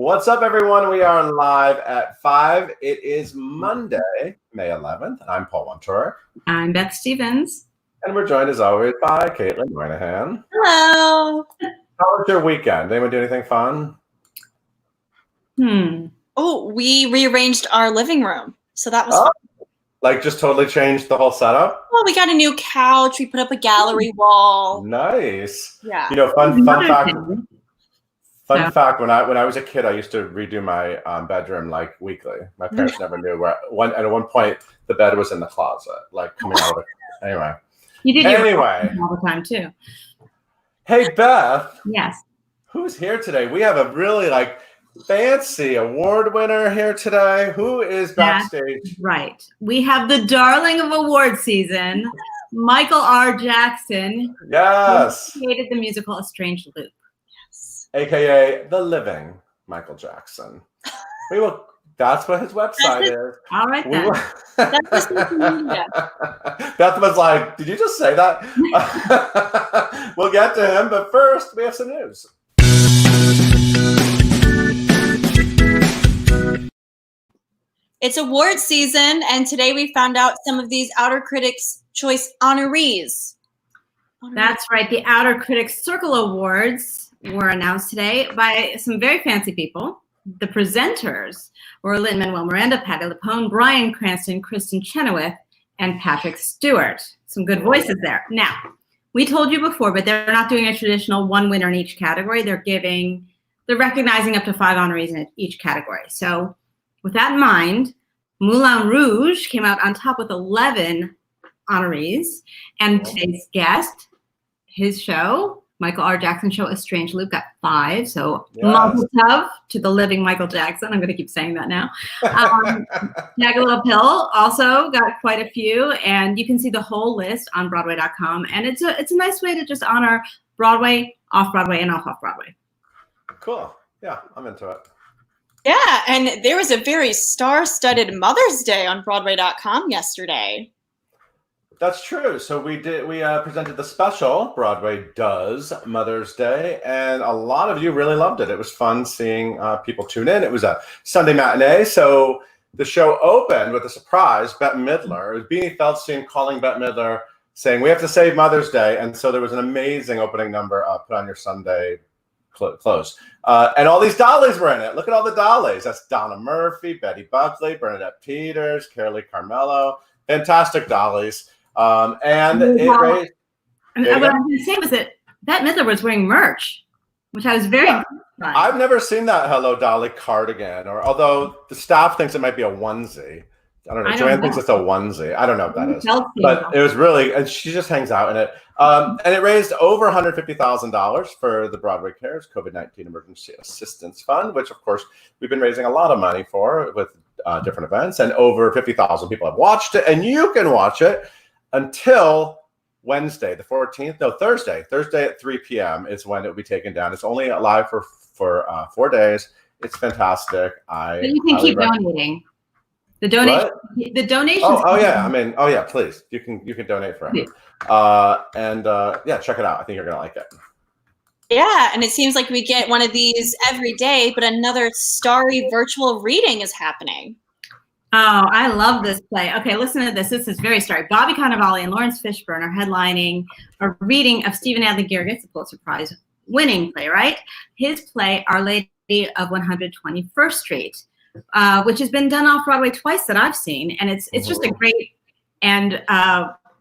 What's up, everyone? We are live at 5. It is Monday, May 11th. I'm Paul Montour. I'm Beth Stevens. And we're joined, as always, by Caitlin Moynihan. Hello. How was your weekend? Anyone do anything fun? Oh, we rearranged our living room. So that was fun. Like just totally changed the whole setup? Well, we got a new couch. We put up a gallery wall. Nice. Yeah. You know, fun fact, when I was a kid, I used to redo my bedroom like weekly. My parents never knew where. At one point, the bed was in the closet, like coming out of it. Anyway. You did anyway. all the time too. Hey, Beth. Yes. Who's here today? We have a really fancy award winner here today. Who is backstage? That's right. We have the darling of award season, Michael R. Jackson. Yes. Who created the musical A Strange Loop. Yes. AKA the living Michael Jackson. That's what his website is. All right then. That's the Beth was like, did you just say that? We'll get to him, but first we have some news. It's award season, and today we found out some of these Outer Critics' Choice honorees. That's right. The Outer Critics Circle Awards were announced today by some very fancy people. The presenters were Lin-Manuel Miranda, Patti LuPone, Bryan Cranston, Kristen Chenoweth, and Patrick Stewart. Some good voices there. Now, we told you before, but they're not doing a traditional one winner in each category. They're recognizing up to 5 honorees in each category. So with that in mind, Moulin Rouge came out on top with 11 honorees. And today's guest, his show, Michael R. Jackson Show, A Strange Loop, got 5. So mazel tov to the living Michael Jackson. I'm going to keep saying that now. Jagged Little Pill also got quite a few. And you can see the whole list on Broadway.com. And it's a nice way to just honor Broadway, off-Broadway, and off-Broadway. Cool. Yeah, I'm into it. Yeah, and there was a very star-studded Mother's Day on Broadway.com yesterday. That's true. So we presented the special Broadway Does Mother's Day, and a lot of you really loved it. It was fun seeing people tune in. It was a Sunday matinee, so the show opened with a surprise. Bette Midler. It was Beanie Feldstein calling Bette Midler, saying, "We have to save Mother's Day," and so there was an amazing opening number. Put on your Sunday clothes, and all these dollies were in it. Look at all the dollies. That's Donna Murphy, Betty Buckley, Bernadette Peters, Carolee Carmello. Fantastic dollies. And it raised. And what I was going to say was that Bette Midler was wearing merch, which I was very impressed by. I've never seen that Hello Dolly cardigan, although the staff thinks it might be a onesie. I don't know. Joanne thinks it's a onesie. I don't know what that is. But it was really, and she just hangs out in it. And it raised over $150,000 for the Broadway Cares COVID-19 Emergency Assistance Fund, which, of course, we've been raising a lot of money for with different events. And over 50,000 people have watched it. And you can watch it until Wednesday, the 14th. No, Thursday. Thursday at 3 p.m. is when it will be taken down. It's only live for 4 days. It's fantastic. But you can keep donating. The donations. Oh yeah. Please, you can donate forever. Check it out. I think you're gonna like it. Yeah, and it seems like we get one of these every day, but another starry virtual reading is happening. Oh, I love this play. Okay, listen to this. This is very starry. Bobby Cannavale and Lawrence Fishburne are headlining a reading of Stephen Adly Guirgis, the Pulitzer Prize winning playwright. His play, Our Lady of 121st Street. Which has been done off Broadway twice that I've seen, and it's just a great and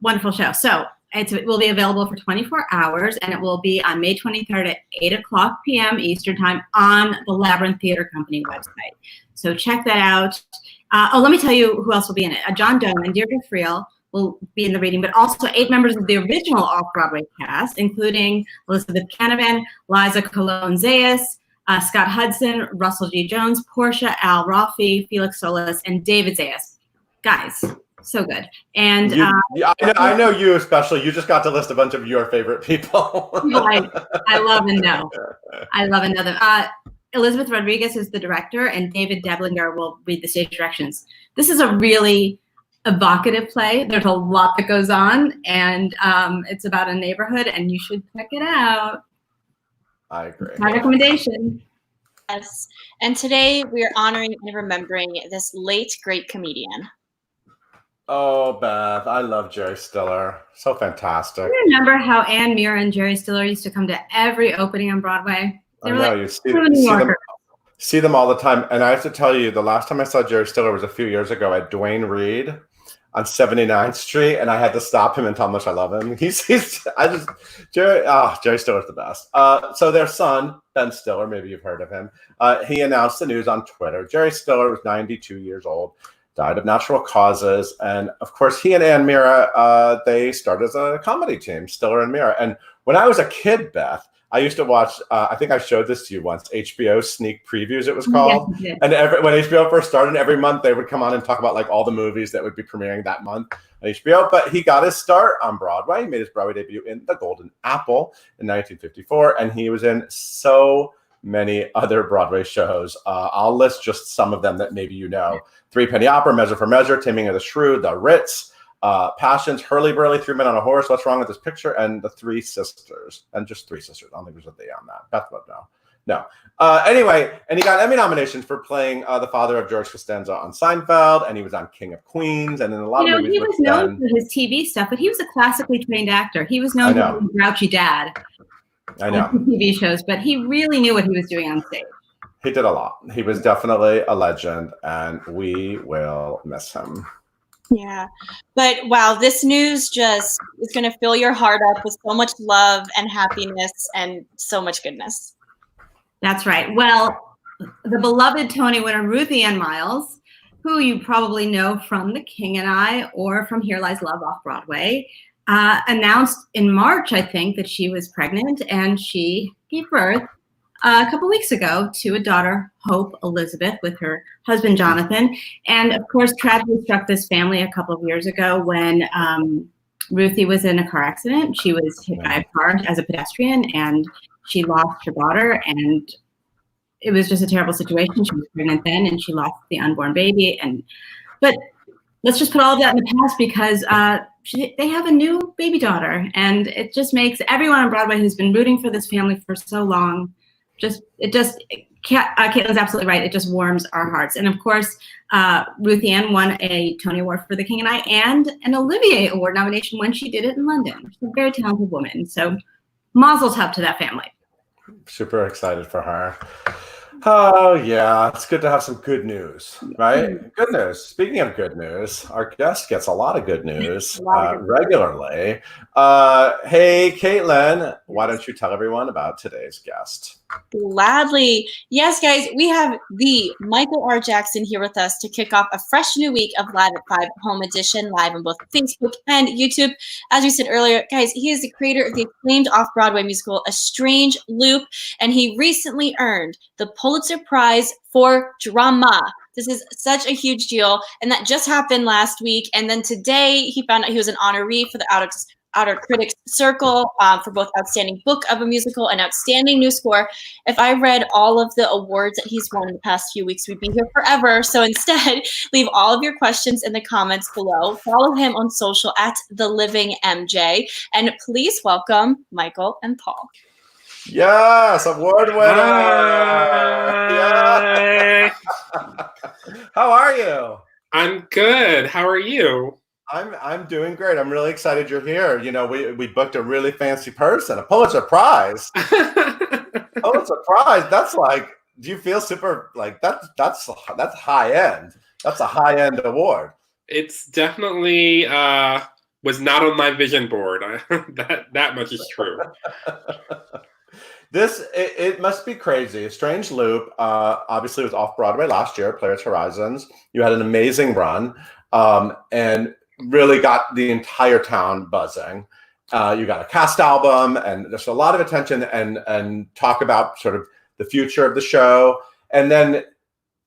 wonderful show. So it will be available for 24 hours, and it will be on May 23rd at 8:00 p.m. Eastern Time on the Labyrinth Theater Company website. So check that out. Let me tell you who else will be in it. John Doe and Deirdre Friel will be in the reading, but also 8 members of the original off-Broadway cast, including Elizabeth Canavan, Liza Colon-Zayas, Scott Hudson, Russell G. Jones, Portia, Al Rafi, Felix Solis, and David Zayas. Guys, so good. And I know you especially. You just got to list a bunch of your favorite people. I love and know. I love and know them. Elizabeth Rodriguez is the director, and David Deblinger will read the stage directions. This is a really evocative play. There's a lot that goes on, and it's about a neighborhood, and you should check it out. I agree. My recommendation. Yes. And today we are honoring and remembering this late, great comedian. Oh, Beth, I love Jerry Stiller. So fantastic. Do you remember how Ann Muir and Jerry Stiller used to come to every opening on Broadway? I know, you see them all the time. And I have to tell you, the last time I saw Jerry Stiller was a few years ago at Duane Reade on 79th Street, and I had to stop him and tell him how much I love him. Jerry Stiller's the best. So their son, Ben Stiller, maybe you've heard of him, he announced the news on Twitter. Jerry Stiller was 92 years old, died of natural causes. And of course, he and Ann Mira, they started as a comedy team, Stiller and Mira. And when I was a kid, Beth, I used to watch, I think I showed this to you once, HBO Sneak Previews, it was called. Yes, and when HBO first started, every month they would come on and talk about like all the movies that would be premiering that month on HBO. But he got his start on Broadway. He made his Broadway debut in The Golden Apple in 1954. And he was in so many other Broadway shows. I'll list just some of them that maybe you know. Three Penny Opera, Measure for Measure, Taming of the Shrew, The Ritz, Passions, Hurly Burly, Three Men on a Horse, What's Wrong with This Picture, and The Three Sisters. And just Three Sisters. I don't think there's a they on that. Beth would know. No. Anyway, and he got Emmy nominations for playing the father of George Costanza on Seinfeld, and he was on King of Queens, and in a lot of movies. He was known for his TV stuff, but he was a classically trained actor. He was known for being a grouchy dad. I know. On TV shows, but he really knew what he was doing on stage. He did a lot. He was definitely a legend, and we will miss him. Yeah. But wow, this news just is going to fill your heart up with so much love and happiness and so much goodness. That's right. Well, the beloved Tony winner, Ruthie Ann Miles, who you probably know from The King and I or from Here Lies Love off Broadway, announced in March, I think, that she was pregnant, and she gave birth a couple weeks ago to a daughter, Hope Elizabeth, with her husband, Jonathan. And of course, tragedy struck this family a couple of years ago when Ruthie was in a car accident. She was hit by a car as a pedestrian, and she lost her daughter. And it was just a terrible situation. She was pregnant then, and she lost the unborn baby. But let's just put all of that in the past, because they have a new baby daughter, and it just makes everyone on Broadway who's been rooting for this family for so long, Caitlin's absolutely right. It just warms our hearts. And of course, Ruthie Ann won a Tony Award for The King and I and an Olivier Award nomination when she did it in London. She's a very talented woman. So mazel tov to that family. Super excited for her. Oh, yeah. It's good to have some good news, right? Good news. Speaking of good news, our guest gets a lot of good news regularly. Hey, Caitlin, why don't you tell everyone about today's guest? Gladly. Yes, guys, we have the Michael R. Jackson here with us to kick off a fresh new week of Live at 5 Home Edition, live on both Facebook and YouTube. As we said earlier, guys, he is the creator of the acclaimed off-Broadway musical, A Strange Loop, and he recently earned the Pulitzer Prize for Drama. This is such a huge deal, and that just happened last week. And then today, he found out he was an honoree for the Outer Critics Circle for both Outstanding Book of a Musical and Outstanding New Score. If I read all of the awards that he's won in the past few weeks, we'd be here forever. So instead, leave all of your questions in the comments below. Follow him on social at TheLivingMJ. And please welcome Michael and Paul. Yes, award winner. Yeah. How are you? I'm good. How are you? I'm doing great. I'm really excited you're here. You know, we booked a really fancy person, a Pulitzer Prize. Pulitzer Prize. That's like, do you feel super like that's high end? That's a high end award. It's definitely was not on my vision board. that much is true. It must be crazy. A Strange Loop obviously was off Broadway last year, Playwrights Horizons. You had an amazing run and really got the entire town buzzing. You got a cast album, and there's a lot of attention and talk about sort of the future of the show. And then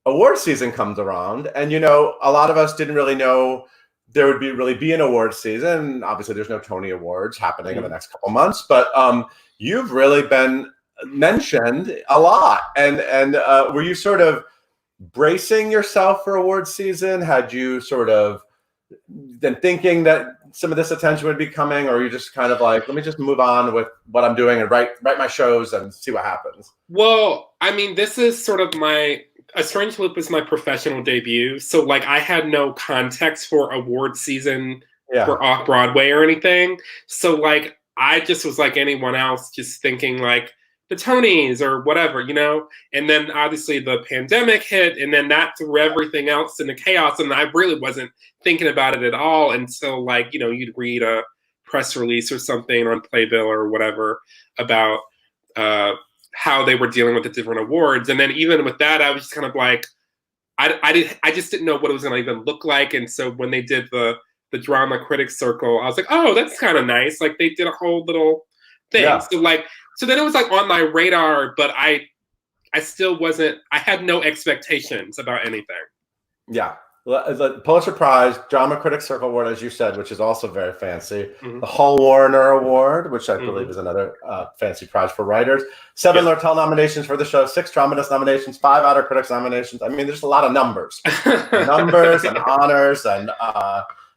award season comes around, and you know, a lot of us didn't really know there would be an award season. Obviously, there's no Tony Awards happening in the next couple months, but you've really been mentioned a lot. And were you sort of bracing yourself for award season? Had you sort of then thinking that some of this attention would be coming, or are you just kind of like, let me just move on with what I'm doing and write my shows and see what happens? Well, I mean, this is sort of A Strange Loop is my professional debut. So like I had no context for award season for off-Broadway or anything. So like I just was like anyone else, just thinking like the Tonys or whatever, you know? And then obviously the pandemic hit, and then that threw everything else into chaos. And I really wasn't thinking about it at all until like, you know, you'd read a press release or something on Playbill or whatever about how they were dealing with the different awards. And then even with that, I was just kind of like, I just didn't know what it was going to even look like. And so when they did the Drama Critics Circle, I was like, oh, that's kind of nice. Like they did a whole little thing. Yeah. So then it was like on my radar, but I still wasn't, I had no expectations about anything. Yeah. The Pulitzer Prize, Drama Critics Circle Award, as you said, which is also very fancy. Mm-hmm. The Hull Warner Award, which I believe is another fancy prize for writers. 7 Lortel nominations for the show, 6 Dramatist nominations, 5 Outer Critics nominations. I mean, there's a lot of numbers. Numbers and honors. And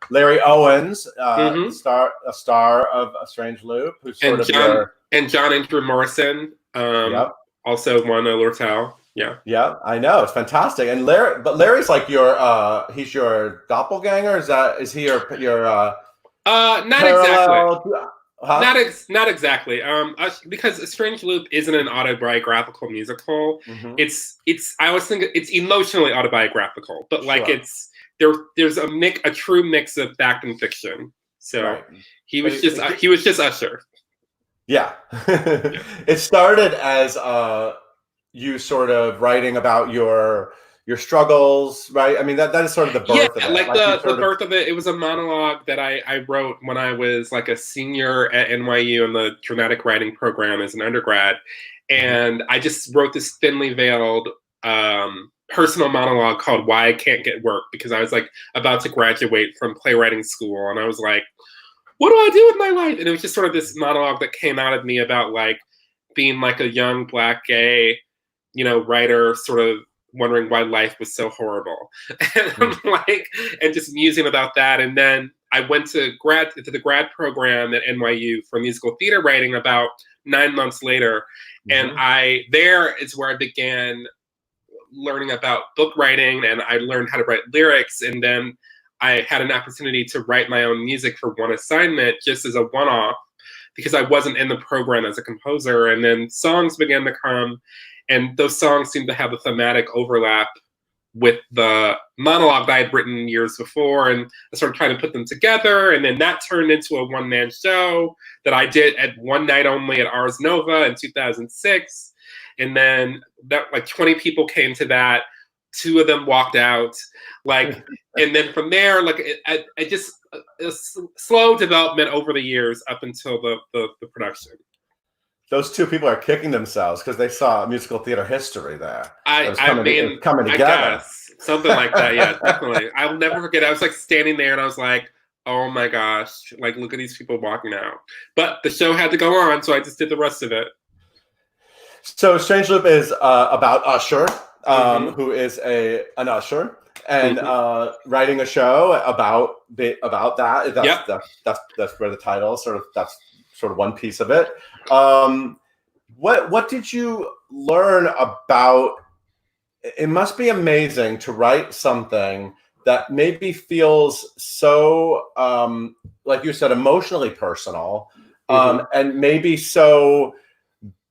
Larry Owens, a star of A Strange Loop, who's sort of and John Andrew Morrison, also won a Lortel. Yeah, I know, it's fantastic. And Larry's like he's your doppelganger. Is he your not parallel? Exactly. Huh? Not exactly. Because A Strange Loop isn't an autobiographical musical. Mm-hmm. It's I always think it's emotionally autobiographical, but like there's a true mix of fact and fiction. So he was just Usher. Yeah. It started as you sort of writing about your struggles, right? I mean, that is sort of the birth of it. Like the birth of it. It was a monologue that I wrote when I was like a senior at NYU in the dramatic writing program as an undergrad. And I just wrote this thinly veiled personal monologue called Why I Can't Get Work, because I was like about to graduate from playwriting school. And I was like, what do I do with my life? And it was just sort of this monologue that came out of me about like being like a young Black gay, you know, writer, sort of wondering why life was so horrible. And I'm like, and just musing about that. And then I went to the grad program at NYU for musical theater writing about 9 months later. And there is where I began learning about book writing, and I learned how to write lyrics. And then I had an opportunity to write my own music for one assignment just as a one-off, because I wasn't in the program as a composer. And then songs began to come, and those songs seemed to have a thematic overlap with the monologue that I had written years before. And I started trying to put them together. And then that turned into a one-man show that I did at one night only at Ars Nova in 2006. And then that like 20 people came to that. 2 of them walked out, like, and then from there, like, it just a slow development over the years up until the production. Those 2 people are kicking themselves because they saw musical theater history there. Coming together. I guess, something like that. Yeah, definitely. I'll never forget. I was like standing there, and I was like, "Oh my gosh! Like, look at these people walking out." But the show had to go on, so I just did the rest of it. So, Strange Loop is about Usher. Who is an usher, and writing a show about that. That's where the title that's sort of one piece of it. What did you learn about? It must be amazing to write something that maybe feels so, like you said, emotionally personal, and maybe so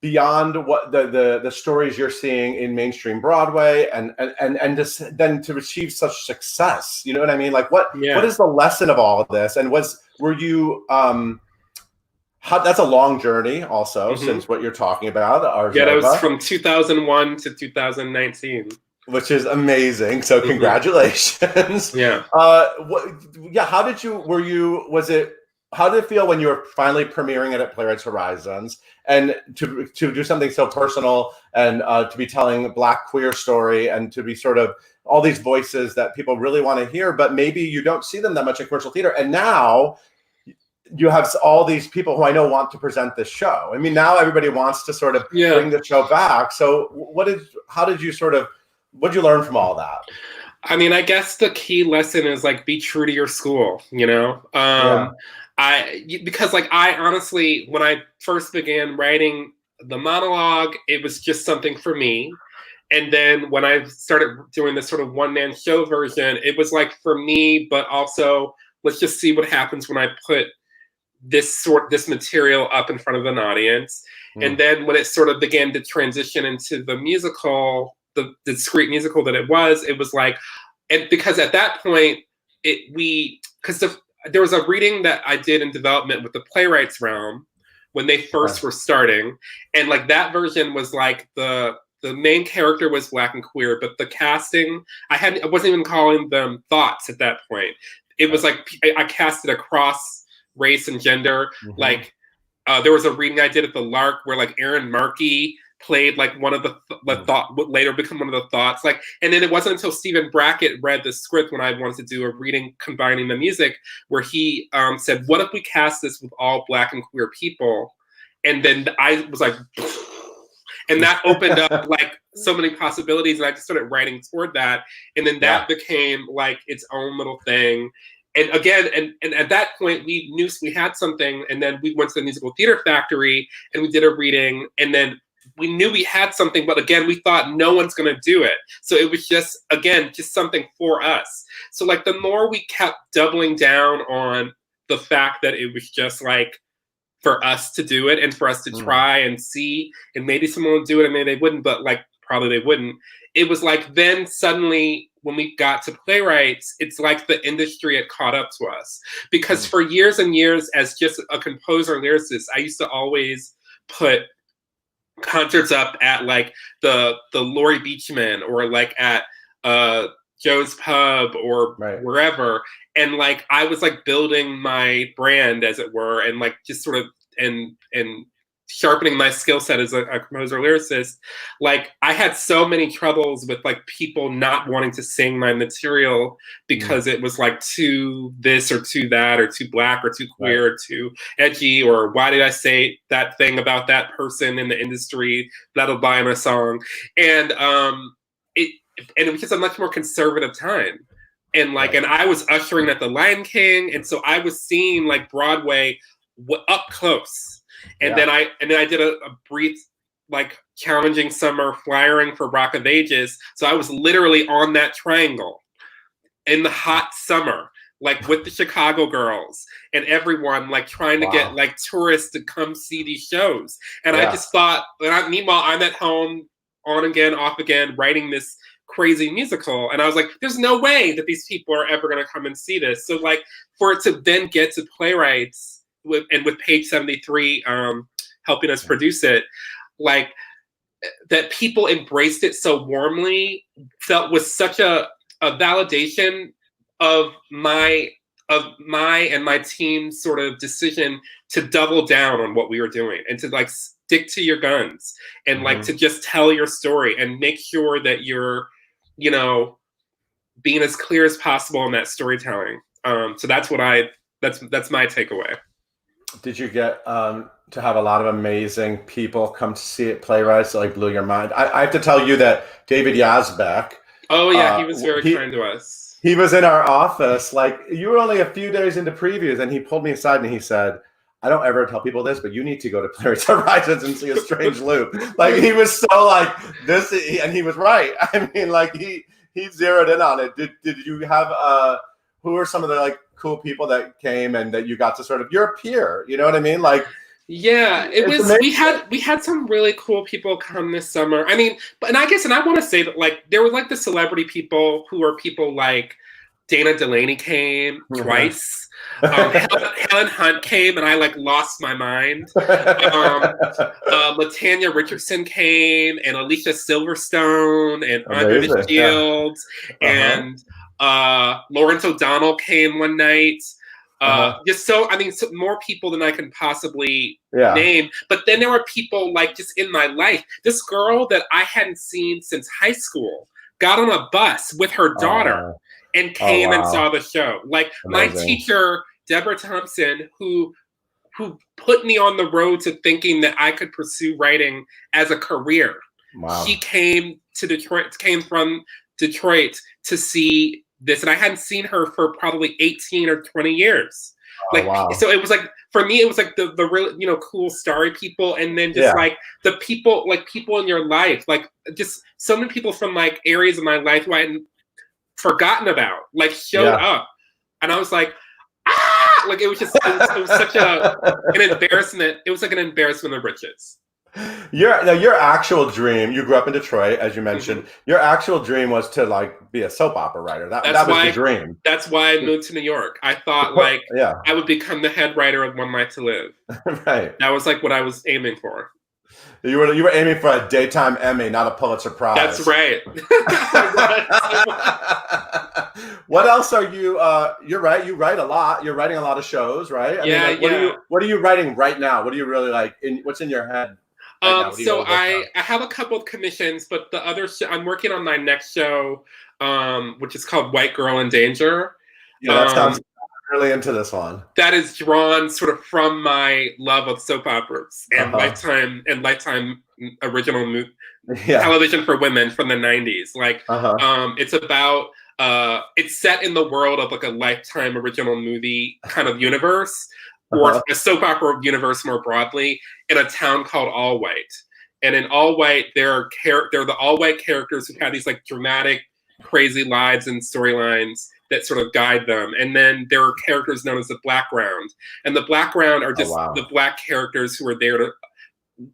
beyond what the stories you're seeing in mainstream Broadway, and then to achieve such success, you know what I mean? Like what is the lesson of all of this? And were you that's a long journey also, since what you're talking about. That was from 2001 to 2019. Which is amazing. So congratulations. How did it feel when you were finally premiering it at Playwrights Horizons, and to do something so personal, and to be telling a Black queer story, and to be sort of all these voices that people really want to hear, but maybe you don't see them that much in commercial theater. And now you have all these people who I know want to present this show. I mean, now everybody wants to sort of bring the show back. So what did you learn from all that? I mean, I guess the key lesson is like be true to your school, you know? Yeah. Because like I honestly, when I first began writing the monologue, it was just something for me. And then when I started doing this sort of one-man show version, it was like for me, but also let's just see what happens when I put this material up in front of an audience. And then when it sort of began to transition into the musical, the discrete musical that it was like, and because at that point there was a reading that I did in development with the Playwrights Realm when they first were starting, and like that version was like the main character was Black and queer, but the casting I wasn't even calling them thoughts at that point. It was like I casted across race and gender. Like there was a reading I did at the Lark where like Aaron Markey played like one of the thought would later become one of the thoughts. Like, and then it wasn't until Stephen Brackett read the script when I wanted to do a reading combining the music where he said, "What if we cast this with all Black and queer people?" And then I was like, and that opened up like so many possibilities, and I just started writing toward that, and then that became like its own little thing. And again, and at that point, we knew we had something, and then we went to the Musical Theater Factory, and we did a reading, and then we knew we had something, but again, we thought no one's going to do it. So it was just, again, just something for us. So like the more we kept doubling down on the fact that it was just like for us to do it and for us to try and see, and maybe someone would do it and maybe they wouldn't, but like probably they wouldn't. It was like then suddenly when we got to playwrights, it's like the industry had caught up to us. Because for years and years as just a composer and lyricist, I used to always put concerts up at like the Laurie Beachman or like at Joe's Pub or wherever, and like I was like building my brand as it were, and like just sort of and sharpening my skill set as a composer lyricist. Like I had so many troubles with like people not wanting to sing my material because it was like too this or too that or too Black or too queer or too edgy, or why did I say that thing about that person in the industry that'll buy my song. And it was just a much more conservative time. And like, and I was ushering at the Lion King, and so I was seeing like Broadway up close. And then I did a brief like challenging summer flyering for Rock of Ages. So I was literally on that triangle in the hot summer, like with the Chicago girls and everyone, like trying to get like tourists to come see these shows. And I just thought, meanwhile, I'm at home on again, off again, writing this crazy musical. And I was like, there's no way that these people are ever going to come and see this. So like for it to then get to playwrights, with Page 73 helping us produce it, like that people embraced it so warmly, felt was such a validation of my and my team's sort of decision to double down on what we were doing and to like stick to your guns and like to just tell your story and make sure that you're, you know, being as clear as possible in that storytelling. So that's what that's my takeaway. Did you get to have a lot of amazing people come to see it playwrights that like blew your mind? I have to tell you that David Yazbek. Oh yeah, he was very kind to us. He was in our office. Like you were only a few days into previews, and he pulled me aside and he said, "I don't ever tell people this, but you need to go to Playwrights Horizons and see A Strange Loop." Like he was so like this, and he was right. I mean, like he zeroed in on it. Did you have who are some of the like cool people that came and that you got to sort of, you're a peer, you know what I mean? Like, yeah, it was, we had some really cool people come this summer. I mean, and I want to say that like, there were like the celebrity people who are people like Dana Delaney came twice. Helen Hunt came and I like lost my mind. Latanya Richardson came and Alicia Silverstone and Andrea Shields and Lawrence O'Donnell came one night. Just so, I mean, so more people than I can possibly name. But then there were people like just in my life. This girl that I hadn't seen since high school got on a bus with her daughter and came and saw the show. Like my teacher, Deborah Thompson, who put me on the road to thinking that I could pursue writing as a career. She came to Detroit, came from Detroit to see this, and I hadn't seen her for probably 18 or 20 years. Oh, wow. So it was like, for me, it was like the real, cool, starry people, and then just like the people, like people in your life, like just so many people from like areas of my life who I hadn't forgotten about, like showed up, and I was like, like it was such an embarrassment. It was like an embarrassment of riches. Your actual dream, you grew up in Detroit, as you mentioned. Mm-hmm. Your actual dream was to like be a soap opera writer. That was the dream. That's why I moved to New York. I thought like I would become the head writer of One Life to Live. Right. That was like what I was aiming for. You were aiming for a daytime Emmy, not a Pulitzer Prize. That's right. What else are you? You're right. You write a lot. You're writing a lot of shows, right? I mean, what are you writing right now? What do you really like? What's in your head? So I have a couple of commissions, but the other I'm working on my next show, which is called White Girl in Danger. Yeah, that sounds really into this one. That is drawn sort of from my love of soap operas and Lifetime original television for women from the 90s. Like, it's about it's set in the world of like a Lifetime original movie kind of universe. Or a soap opera universe more broadly, in a town called All White. And in All White, they're the all white characters who have these like dramatic, crazy lives and storylines that sort of guide them. And then there are characters known as the Blackground. And the Blackground are just the black characters who are there to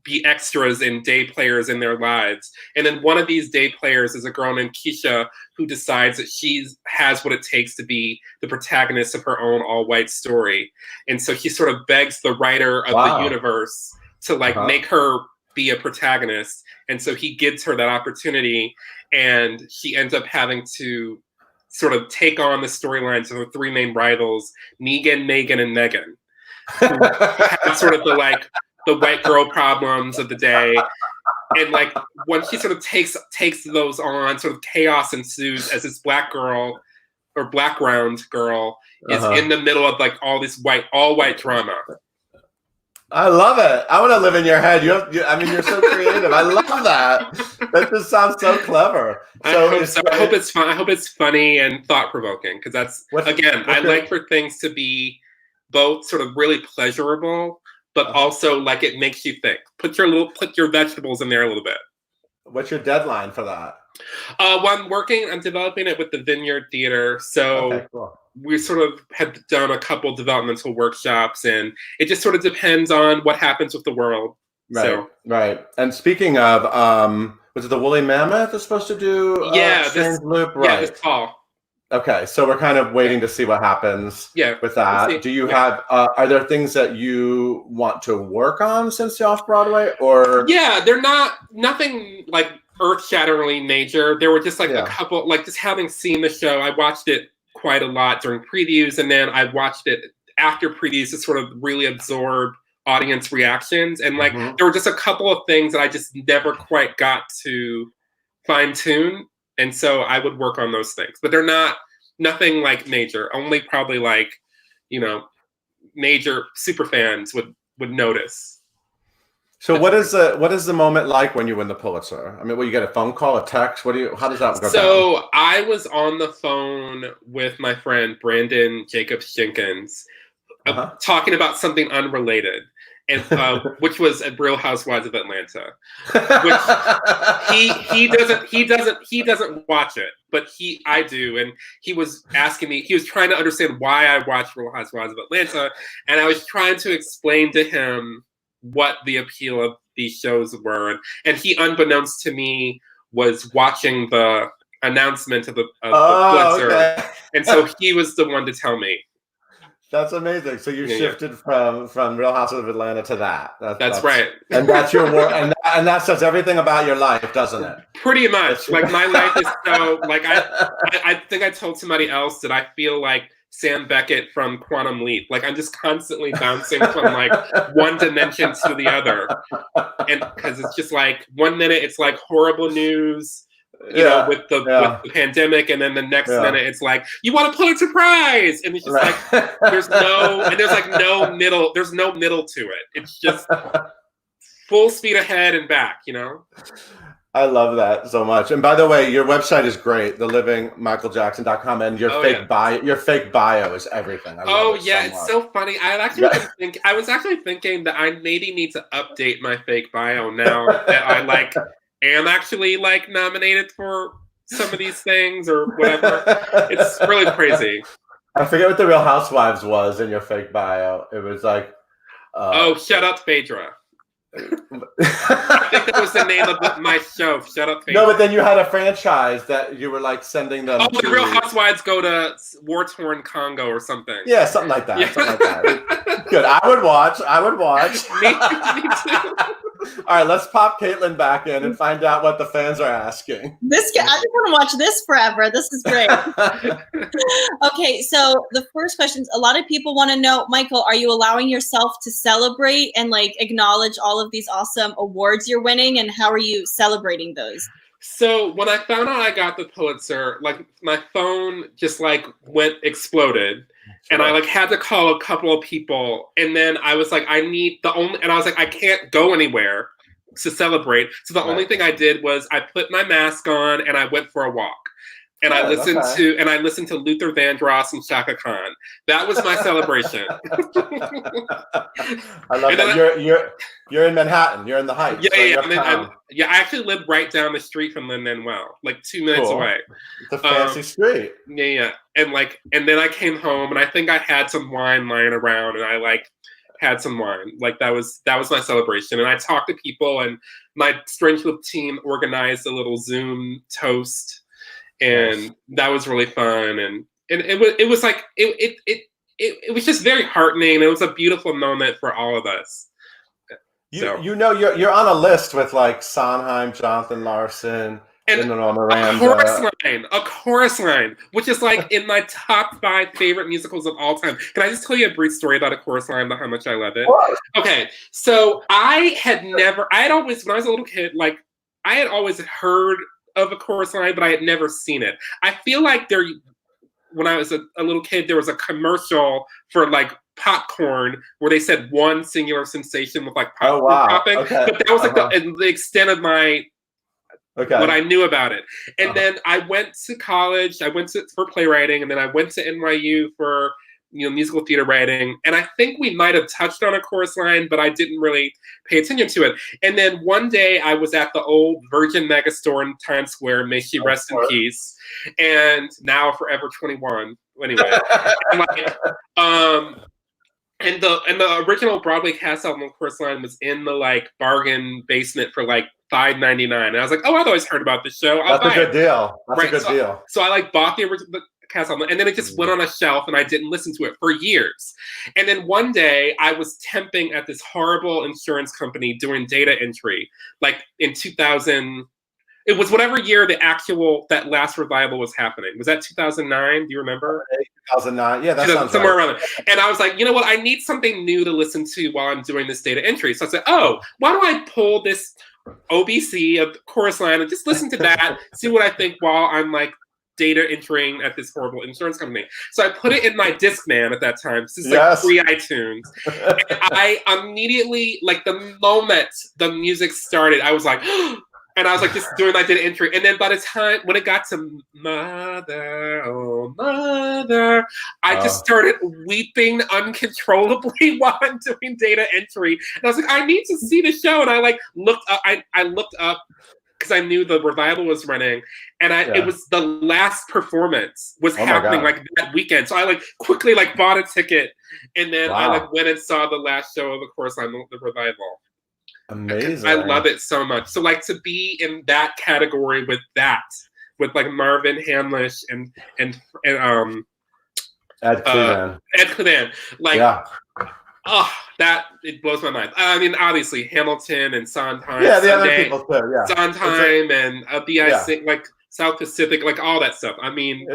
be extras and day players in their lives. And then one of these day players is a girl named Keisha who decides that she has what it takes to be the protagonist of her own all-white story. And so he sort of begs the writer of the universe to like make her be a protagonist. And so he gives her that opportunity, and she ends up having to sort of take on the storylines of her three main rivals, Negan, Megan, and Megan. Who have sort of the white girl problems of the day. And like when she sort of takes those on, sort of chaos ensues as this black girl or Blackground girl is in the middle of like all this all white drama. I love it. I want to live in your head. I mean, you're so creative. I love that. That just sounds so clever. I hope it's fun. I hope it's funny and thought provoking, because that's I like for things to be both sort of really pleasurable, but also like it makes you think. Put your vegetables in there a little bit. What's your deadline for that? Well, I'm developing it with the Vineyard Theater. So we sort of had done a couple developmental workshops, and it just sort of depends on what happens with the world. Right. Right. And speaking of, was it the Woolly Mammoth that's supposed to do Strange Loop? Right. Yeah, this fall. Okay, so we're kind of waiting to see what happens with that. We'll do you have, are there things that you want to work on since the Off-Broadway, or? Yeah, they're nothing like earth-shatteringly major. There were just like a couple, like just having seen the show, I watched it quite a lot during previews, and then I watched it after previews to sort of really absorb audience reactions. And like, there were just a couple of things that I just never quite got to fine-tune. And so I would work on those things, but they're nothing like major. Only probably like, major super fans would notice. So what is the moment like when you win the Pulitzer? I mean, you get a phone call, a text? How does that go down? So I was on the phone with my friend Brandon Jacobs Jenkins, talking about something unrelated. And which was at Real Housewives of Atlanta, which he doesn't watch it, but I do, and he was asking me, he was trying to understand why I watched Real Housewives of Atlanta, and I was trying to explain to him what the appeal of these shows were, and he, unbeknownst to me, was watching the announcement of the Pulitzer, and so he was the one to tell me. That's amazing. So you shifted from Real Housewives of Atlanta to that. That's right. And that's your work, and that says everything about your life, doesn't it? Pretty much. Like my life is so like I think I told somebody else that I feel like Sam Beckett from Quantum Leap. Like I'm just constantly bouncing from like one dimension to the other, and because it's just like 1 minute it's like horrible news. With the pandemic, and then the next minute it's like, you want a Pulitzer Prize, and it's just like there's no middle to it. It's just full speed ahead and back. I love that so much. And by the way, your website is great, thelivingmichaeljackson.com, and your fake bio is everything. I love it yeah, so it's much. so funny. I was actually thinking that I maybe need to update my fake bio now that I like am actually like nominated for some of these things or whatever. It's really crazy. I forget what the Real Housewives was in your fake bio. It was like Shut Up Phaedra. I think that was the name of my show. Shut Up, Phaedra. No, but then you had a franchise that you were like sending them. The Real Housewives go to war-torn Congo or something. Yeah, something like that. Yeah. Something like that. Good. I would watch. Me too. All right, let's pop Caitlin back in and find out what the fans are asking. I just want to watch this forever. This is great. Okay, so the first question is, a lot of people want to know, Michael, are you allowing yourself to celebrate and like acknowledge all of these awesome awards you're winning, and how are you celebrating those? So when I found out I got the Pulitzer, like my phone just like exploded. Sure. And I like had to call a couple of people, and then I was like, I can't go anywhere to celebrate. So the only thing I did was I put my mask on and I went for a walk. And I listened to Luther Vandross and Shaka Khan. That was my celebration. I love that. You're in Manhattan. You're in the Heights. Yeah. I actually live right down the street from Lin-Manuel, like 2 minutes away. It's a fancy street. Yeah. And then I came home, and I think I had some wine lying around, and I like had some wine. Like that was my celebration. And I talked to people, and my Strange Loop team organized a little Zoom toast. And that was really fun, and it was like it was just very heartening. It was a beautiful moment for all of us. You're on a list with like Sondheim, Jonathan Larson, and Miranda. A chorus line, which is like in my top 5 favorite musicals of all time. Can I just tell you a brief story about a chorus line, about how much I love it? Okay, so I had always, when I was a little kid, like I had always heard of a chorus line, but I had never seen it. I feel like when I was a little kid, there was a commercial for like popcorn where they said one singular sensation with like popcorn popping. Okay. But that was like the extent of my what I knew about it. And then I went to college. I went for playwriting, and then I went to NYU for musical theater writing. And I think we might have touched on a chorus line, but I didn't really pay attention to it. And then one day I was at the old Virgin Megastore in Times Square, may she rest in peace, and now Forever 21. Anyway, and the original Broadway cast album chorus line was in the like bargain basement for like $5.99. And I was like, I've always heard about this show. That's a good deal. That's a good deal. So I like bought the original cast album, and then it just went on a shelf, and I didn't listen to it for years. And then one day I was temping at this horrible insurance company doing data entry, like in 2000. It was whatever year that last revival was happening. Was that 2009? Do you remember? 2009. Yeah, that sounds somewhere right. around there. And I was like, you know what? I need something new to listen to while I'm doing this data entry. So I said, why don't I pull this OBC of chorus line and just listen to that, see what I think while I'm like data entering at this horrible insurance company. So I put it in my Discman at that time. This is like pre-iTunes. And I immediately, like the moment the music started, I was like, and I was like just doing my data entry. And then by the time when it got to Mother, oh Mother, I just started weeping uncontrollably while I'm doing data entry. And I was like, I need to see the show. And I like looked up, I looked up because I knew the revival was running, and it was the last performance was happening like that weekend. So I like quickly like bought a ticket, and then I like went and saw the last show of the chorus line, the revival. Amazing! I love it so much. So like to be in that category with like Marvin Hamlish and Ed Cledan, like that it blows my mind. I mean, obviously Hamilton and Sondheim, the other people too, Sondheim and BIC, like South Pacific, like all that stuff. I mean,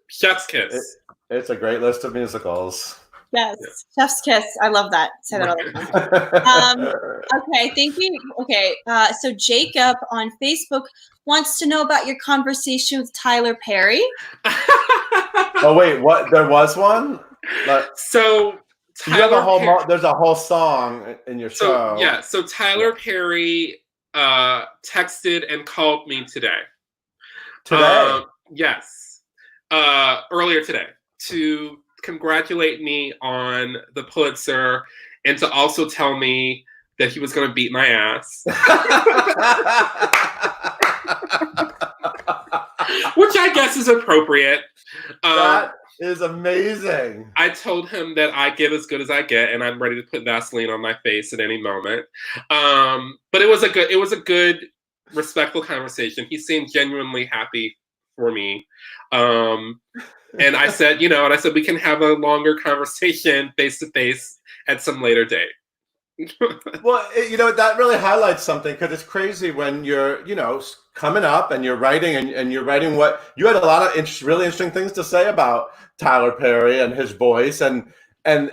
Chef's Kiss. It's a great list of musicals. Yes, Chef's Kiss. I love that. Say that all the time. Okay, thank you. Okay, so Jacob on Facebook wants to know about your conversation with Tyler Perry. Oh wait, what? There was one. So you have a whole. There's a whole song in your show. So Tyler Perry texted and called me today. Today? Yes. Earlier today, to congratulate me on the Pulitzer and to also tell me that he was going to beat my ass. Which I guess is appropriate. That is amazing. I told him that I give as good as I get, and I'm ready to put Vaseline on my face at any moment. But it was a good, respectful conversation. He seemed genuinely happy for me. And I said, we can have a longer conversation face to face at some later date. Well, that really highlights something, because it's crazy when you're, coming up and you're writing and you're writing what you had a lot of really interesting things to say about Tyler Perry and his voice and then,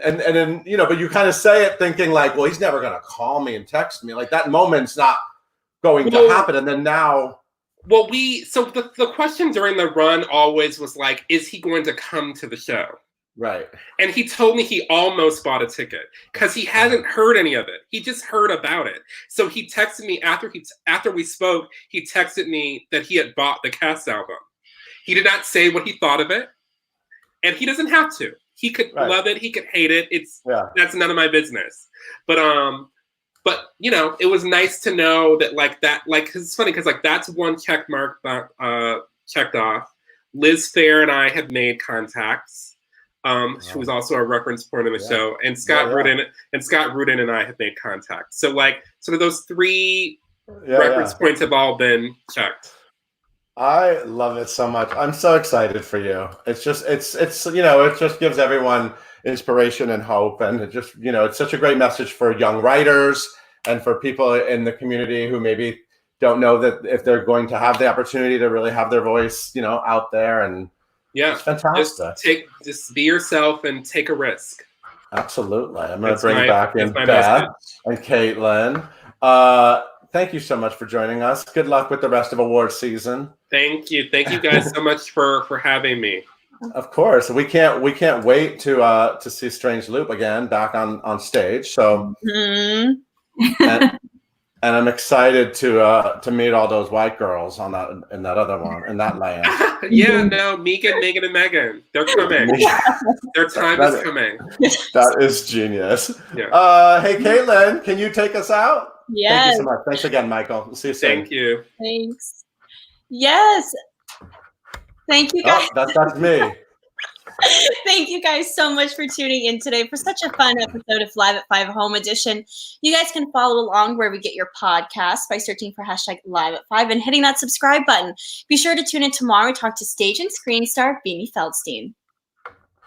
but you kind of say it thinking like, well, he's never going to call me and text me. Like, that moment's not going to happen. And then now. Well, so the question during the run always was like, is he going to come to the show? Right. And he told me he almost bought a ticket because he hadn't heard any of it. He just heard about it. So he texted me after we spoke, he texted me that he had bought the cast album. He did not say what he thought of it. And he doesnit's have to. He could love it. He could hate it. That's none of my business. But it was nice to know that cause it's funny because that's one check mark checked off. Liz Fair and I had made contacts. She was also a reference point in the show, and Scott Rudin and I have made contact. So sort of those three reference points have all been checked. I love it so much. I'm so excited for you. It's just it just gives everyone inspiration and hope, and it just it's such a great message for young writers and for people in the community who maybe don't know that if they're going to have the opportunity to really have their voice out there. And it's fantastic. Just be yourself and take a risk. Absolutely. I'm going to bring back in Beth and Caitlin. Thank you so much for joining us. Good luck with the rest of award season. Thank you guys so much for having me. Of course, we can't wait to see Strange Loop again back on stage. So, and I'm excited to meet all those white girls in that other one in that land. Megan, and Megan, they're coming. Their time is coming. That is genius. Yeah. Hey, Caitlin, can you take us out? Yes. Thank you so much. Thanks again, Michael. We'll see you soon. Thank you. Thanks. Yes. Thank you guys. Oh, that's me. Thank you guys so much for tuning in today for such a fun episode of Live at 5 Home Edition. You guys can follow along where we get your podcast by searching for #Live at 5 and hitting that subscribe button. Be sure to tune in tomorrow to talk to stage and screen star Beanie Feldstein.